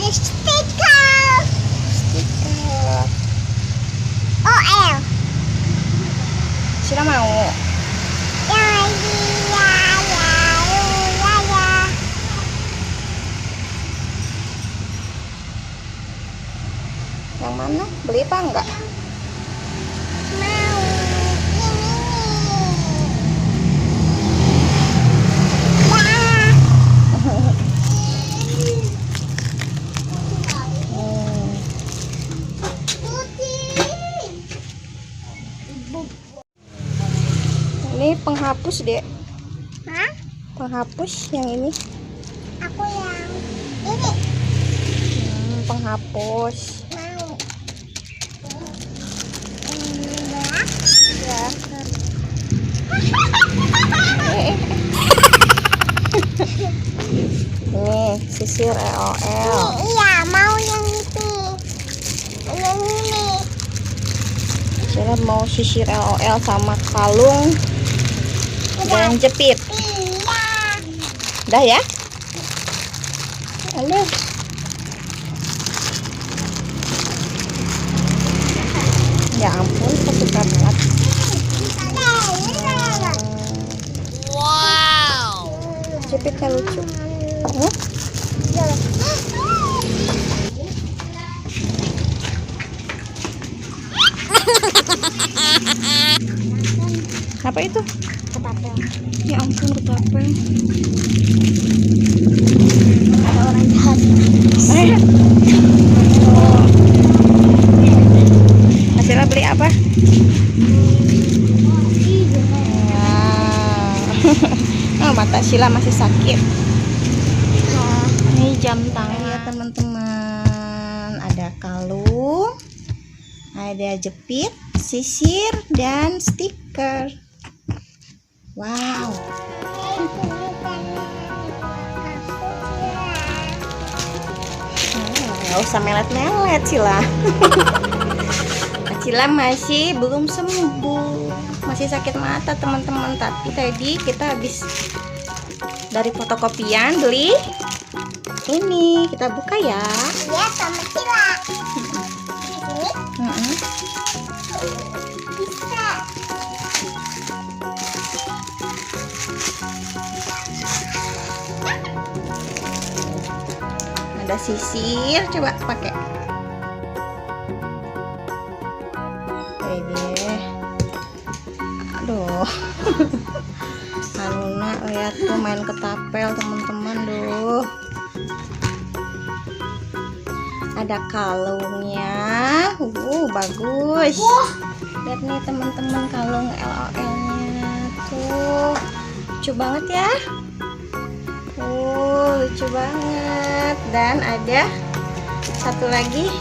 ada stiker. Stiker. OL. Sila mau. Yang mana? Beli apa enggak? Mau Ini penghapus, Dek. Hah? Penghapus yang ini. Aku yang ini Penghapus. mau. Ya. Nih, sisir EOL. Iya, mau yang itu. Yang ini. Sila mau sisir LOL sama kalung dan jepit. Iya. Udah ya? Halo. Ya ampun, kesuka banget. Wow. Jepitnya lucu. Apa itu? Ketapel. Ya ampun, ketapel. Ada orang jahat. Masihlah beli apa? Oh, mata Sila masih sakit. Ini jam tangan ya teman-teman. Ada kalung, ada jepit, sisir, dan stiker. Wow. Nggak usah melet-melet Sila. Sila masih belum sembuh, masih sakit mata teman-teman. Tapi tadi kita habis dari fotokopian beli ini, kita buka ya. Iya, sama Sila. Ini bisa. Ada sisir, coba pakai. Deh. Aduh. Aluna lihat tuh main ketapel teman-teman, duh. Ada kalungnya. Bagus. Lihat nih teman-teman, kalung LOL-nya tuh. Lucu banget ya. Lucu banget. Dan ada satu lagi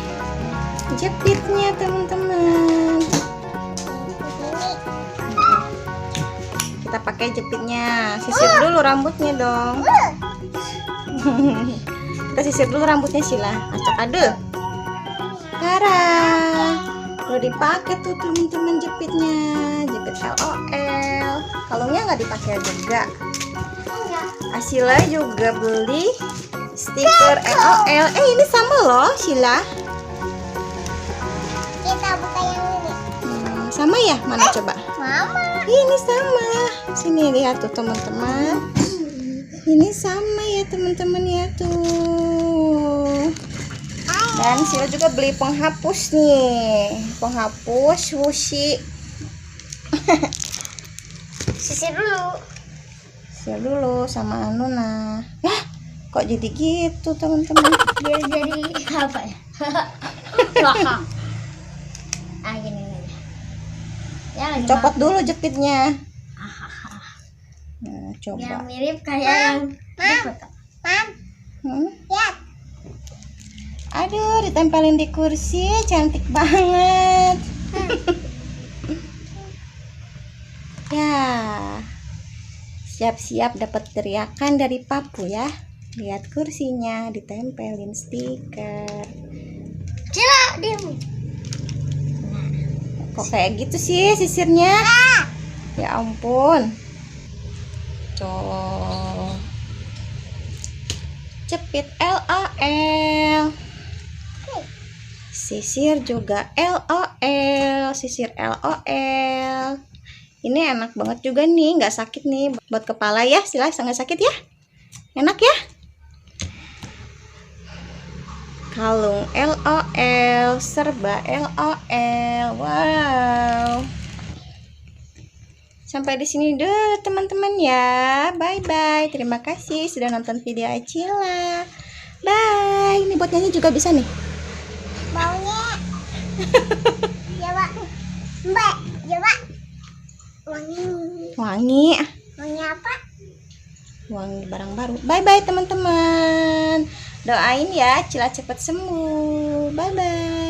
jepitnya teman-teman. Kita pakai jepitnya. Sisir dulu rambutnya dong. Kita sisir dulu rambutnya Sila. Acak adul. Parah. Udah dipakai tuh teman-teman jepitnya. Jepit LOL. Kalungnya nggak dipakai juga. Sila juga beli stiker LOL. Ini sama loh Sila. Kita buka yang ini. Sama ya? Mana coba? Mama. Ini sama. Sini lihat tuh teman-teman. Ini sama ya teman-teman ya tuh. Dan Sila juga beli penghapus nih. Penghapus wushi. Sisir dulu. Sisir dulu sama Anuna. Lah, kok jadi gitu teman-teman? Biar jadi apa ya? Gini aja. Ya, lagi Copot dulu jepitnya. Nah, yang coba. mirip kayak yang di foto. Lihat. Aduh, ditempelin di kursi, cantik banget. Ya, siap-siap dapat teriakan dari Papu ya. Lihat kursinya, ditempelin stiker. Sila, diam. Kok kayak gitu sih sisirnya? Ya ampun. Tuh. jepit LOL. Sisir juga LOL, sisir LOL. Ini enak banget juga nih, nggak sakit nih buat kepala ya. Silahkan nggak sakit ya, enak ya. Kalung LOL, serba LOL. Wow. Sampai di sini dulu teman-teman ya. Bye bye. Terima kasih sudah nonton video Acila. Bye. Ini buat nyanyi juga bisa nih. Maunya. Coba. Mbak, coba. Wangi. Wangi. Wangi apa? Wangi barang baru. Bye bye teman-teman. Doain ya Acila cepat sembuh. Bye bye.